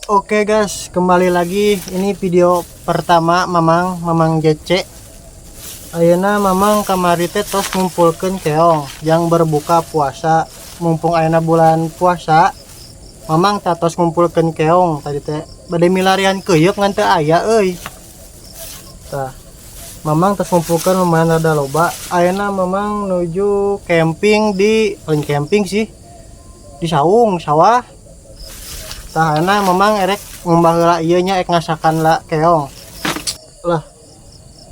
Oke guys, kembali lagi. Ini video pertama Mamang JC. Ayeuna Mamang kamari teh tos ngumpulkeun keong yang berbuka puasa. Mumpung ayeuna bulan puasa, Mamang tos ngumpulkeun keong tadi teh bade milarian keuyeup ngan teu aya euy. Tah, Mamang tos ngumpulkeun lumayan rada loba. Ayeuna Mamang nuju camping di paling camping sih. Di saung sawah. Tahana memang erek ngembah heula ieu nya ek ngasakan la keong. Lah,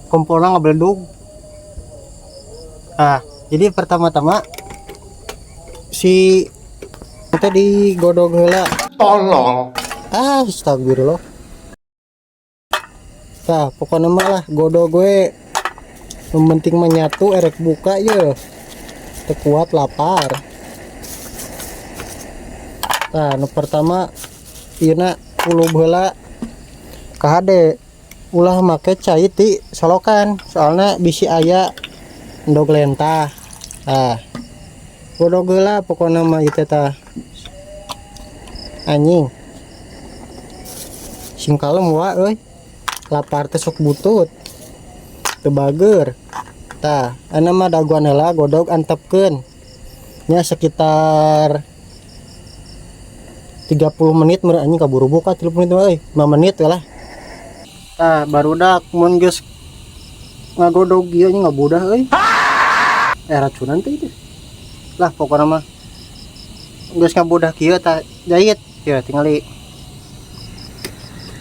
kumpulna ngabeledug. Jadi pertama-tama si kita digodog heula. Tolong. Astagfirullah. Tah, pokoknya mah lah godog gue yang penting menyatu erek buka ye. Teu kuat lapar. Nah, nu pertama ieuna uluh heula ka hade ulah make cai ti solokan soalnya bisi aya endog lentah. Godog heula pokona mah ieu tah anjing sing kalem wa euy lapar teh sok butut teu bager. Tah ana mah daguan heula godog antepkeun nya sekitar 30 menit meureun anjing kaburu buka 30 menit euy 5 menit we lah. Tah barudak mun geus ngagodog ieu nya ngabudah euy. Racunan teh itu. Lah pokona mah geus ngabudah kieu tah jahit ya tingali.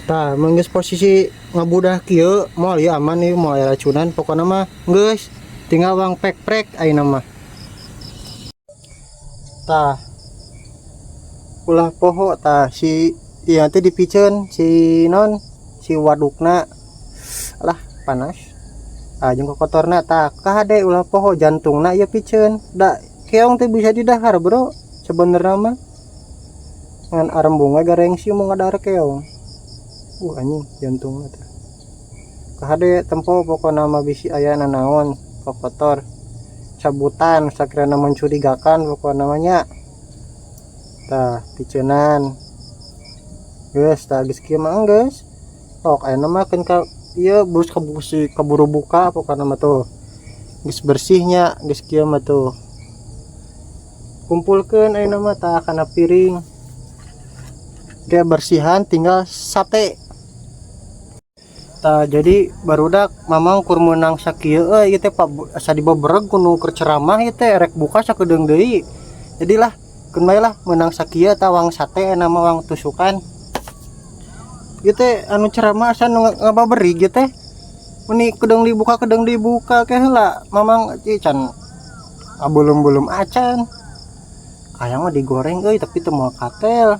Tah mun geus posisi ngabudah kieu moal ieu aman ieu moal aya racunan pokona mah geus tinggal wang prek-prek ayeuna mah. Tah ulah poho tah si ieu teh dipiceun si wadukna lah panas jeung kotorna tah ka hade ulah poho jantungna ieu piceun da keong teh bisa didahar bro sebenarnya mah ngan arembung we garengsi mau ngadahar keong anjing jantungna teh ka hade tempo pokona mah bisi aya nanaon kotor cabutan sakirana mencurigakan pokona mah nya. Tah piceunan geus tah geus kieu mah geus sok ayeuna mah keun ka ieu burus kaburu buka pokona mah tuh geus bersihnya geus kieu mah tuh kumpulkeun ayeuna mah tah kana piring ge bersihan tinggal sate. Tah jadi barudak Mamang kur meunang sakieu ieu teh asa dibabereg kudu keur ceramah ieu teh rek buka sakedeung deui jadilah keun bae lah menang sakieu tawang sate nama wang tusukan ieu teh anu ceramah asa nu ngababeri ieu teh meni kedeung dibuka ke heula Mamang can belum acan aya mah digoreng euy tapi teu moal katel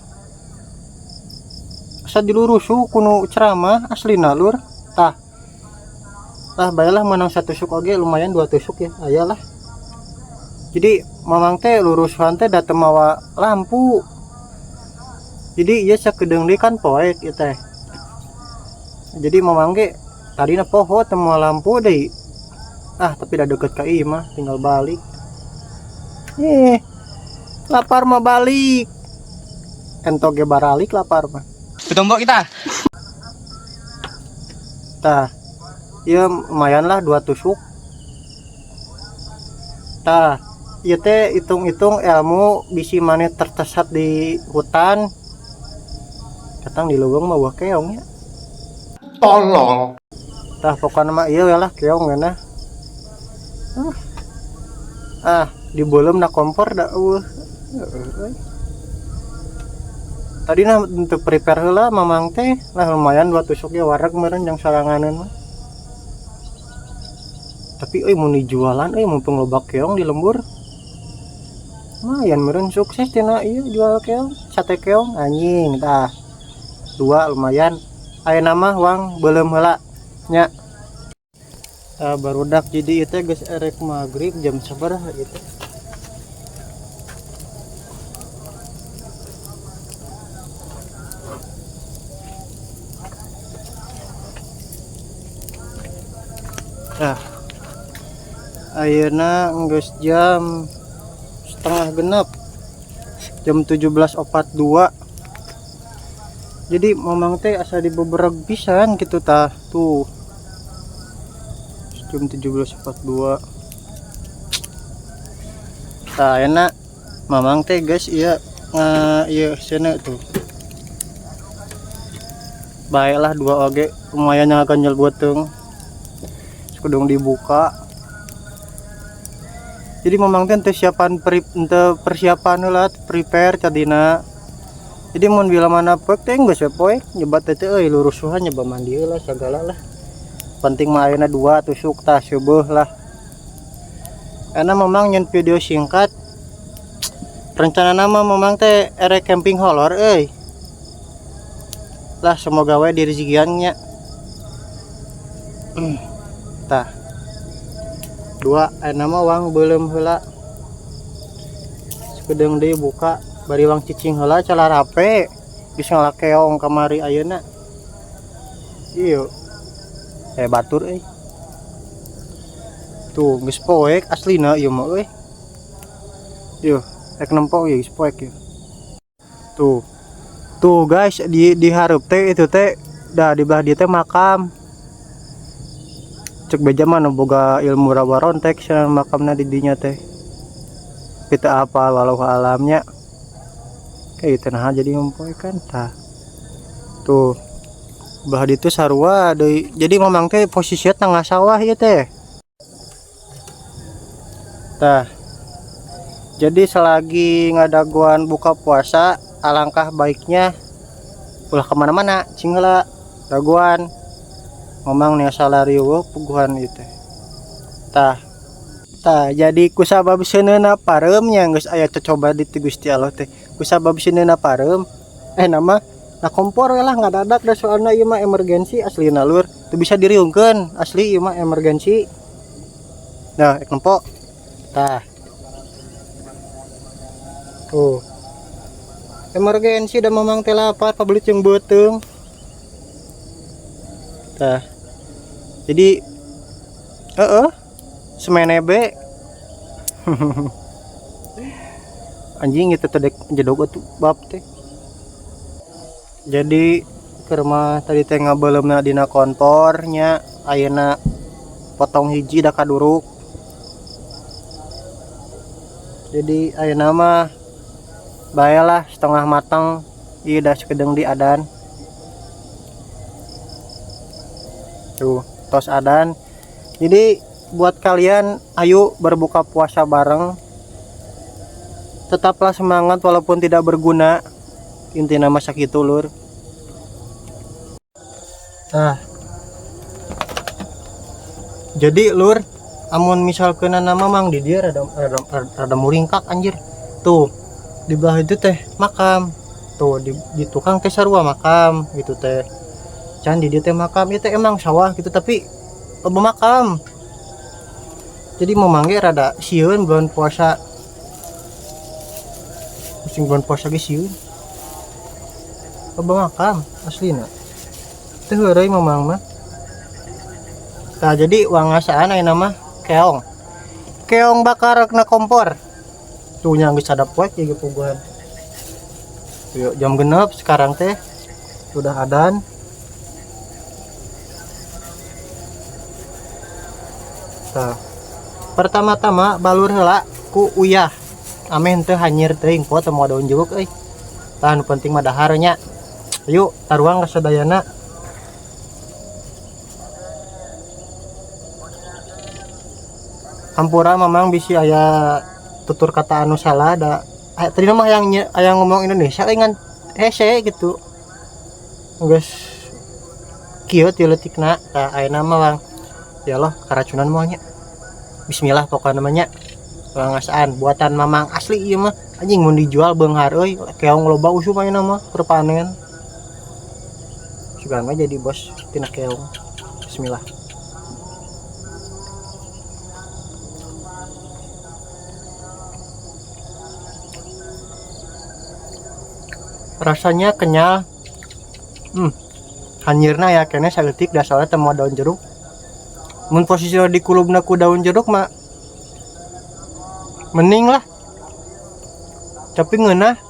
asa dilurusu kudu ceramah aslina lur. Tah baelah menang satu tusuk oge lumayan 2 tusuk ya ayalah. Jadi Mamang teh lurusan teh da teu mawa lampu. Jadi ieu sakedeung deui kan poek ieu teh. Jadi Mamang ge tadina poho teu mawa lampu deui. Tapi da deukeut ka ieu mah tinggal balik. Lapar mah balik. Entok ge baralik lapar mah. Betombok kita. Tah ieu lumayan lah 2 tusuk. Tah ieu teh hitung-hitung ilmu bisi maneh tersesat di hutan datang di leuweung mah wah keong ya. Tolong. Tah pokona mah ieu we lah keong geuna. Di beuleum na kompor da eueuh. Tadina untuk prepare heula Mamang teh lah lumayan 2 tusuk ge wareg meureun jeung saranganeun mah. Tapi mun dijualan mumpung loba keong di lembur lumayan meureun sukses tina ieu jual keong sate keong anjing tah 2 lumayan ayeuna mah wang beuleum heula nya. Barudak jadi ieu teh geus erek magrib jam sabaraha ieu teh ayeuna geus jam setengah genep jam 17.42 Jadi memang teh asa di beberapa pisan gitu tah tuh jam 17.42 tah enak memang teh guys iya iya sana tuh baiklah dua oge lumayan yang akan jual buatung kudung dibuka jadi memang teh persiapan lah prepare cadina jadi mun bila mana pek teh geus poe nyebat teh lurus suhan nyoba mandi lah segala lah penting mah ayeuna 2 tusuk tah subuh lah karena memang nyen video singkat rencana nama memang teh ere camping horror lah semoga we di rezekiannya tah 2 nama uang belum heula sedang dibuka bari uang cicing heula cara rape bisa ngalakeong kamari ayeuna iyo batur tuh geus poek aslina ieu mah yo rek nempok ya geus poek ya tuh guys di hareup teh itu teh dah di belah dieu teh makam cek beja mah boga ilmu rawarontek sana makamna di dinya teh kita apa walau alamnya kayak gitu nah jadi ngompoy kan tah tuh bah itu sarua deui jadi memang teh posisinya tengah sawah ya teh tah jadi selagi ngadaguan buka puasa alangkah baiknya ulah kemana-mana cing heula daguan memang nih salariu puguhan itu tah jadi kusabab seuneuna parem nya geus aya cocoba di Gusti Allah teh kusabab seuneuna parem nama nah kompor lah ngadadak da soalna ieu mah emergensi asli nalur teu bisa diriungkeun asli ieu mah emergensi nah ek nempok tah tuh emergensi dan memang teh lapar pabelit jeung beuteung tah jadi semenebe anjing itu tedek jedog tuh bab teh jadi kerma tadi teh ngabeleumna dina kontornya ayeuna potong hiji da kaduruk jadi ayeuna mah baelah setengah matang ieu da sakedeng di adan tuh tos adan jadi buat kalian ayo berbuka puasa bareng tetaplah semangat walaupun tidak berguna intinya masa gitu lur nah jadi lur amun misalkan nama mang di dia ada muringkak anjir tuh di bawah itu teh makam tuh di tukang teh sarua makam gitu teh can di dia teh makam itu emang sawah gitu tapi loba makam jadi memangge rada sieun bulan puasa musim bulan puasa ge sieun loba makam aslina teu heureuy memang mah tah jadi wangasaan ayeuna mah keong bakar na kompor tuh nya geus sadap poek ieu puguhan yuk jam genep sekarang teh sudah adan tah pertama-tama balur heula ku uyah ameh teu hanyir teuing po teu moal daun jeruk tah nu penting mah dahar nya yuk taruang ka sadayana hampura memang bisi aya tutur kata anu salah da tadi mah yang ngomong Indonesia dengan hese gitu geus kieu ti leutikna tah ayeuna mah Bang ya Allah karacunan moalnya bismillah pokoknya namanya wangasaan buatan mamang asli ieu mah anjing mun dijual beunghar euy keong loba usum ayeuna mah perpanen sugan mah jadi bos tina keong bismillah rasanya kenyal hanyirna ya kene saeutik da soalnya teu moal daun jeruk mun posisi di kulubna ku daun jeruk mah mending lah tapi ngeunah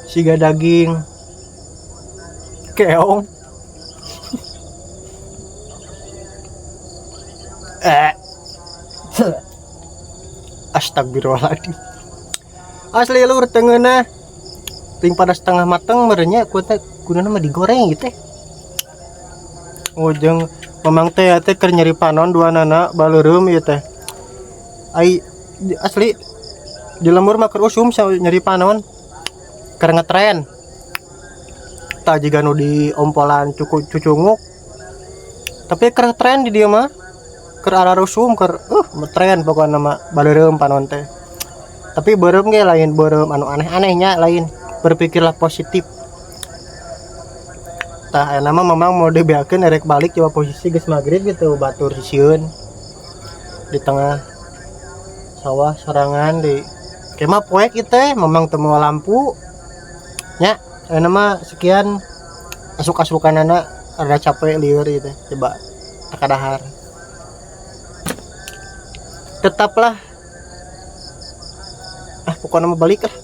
siga daging keong. Eh. Astagfirullahaladzim. Asli lur tengeuna ting pada setengah mateng merenya ku teh gunana mah digoreng gitu teh. Oh jeung memang teh keur nyeri panon duanana baleureum ieu teh. Ai asli di lemur mah keur usum nyeri panon keur ngetren. Tah jiga nu di ompolan cucunguk. Tapi keur ngetren di dieu mah keur ararusum keur ngetren pokona mah baleureum panon teh. Tapi beureum ge lain beureum anu aneh-anehnya lain. Berpikirlah positif. Tah aya mah memang mau dibeakeun erek balik coba posisi geus magrib gitu batur sieun di tengah sawah sorangan di kemah poek ieu teh memang teu moal lampu nya aya mah sekian asuk-asukanana rada capek lieur ieu teh coba takadahar tetaplah pokoknya mau balik lah.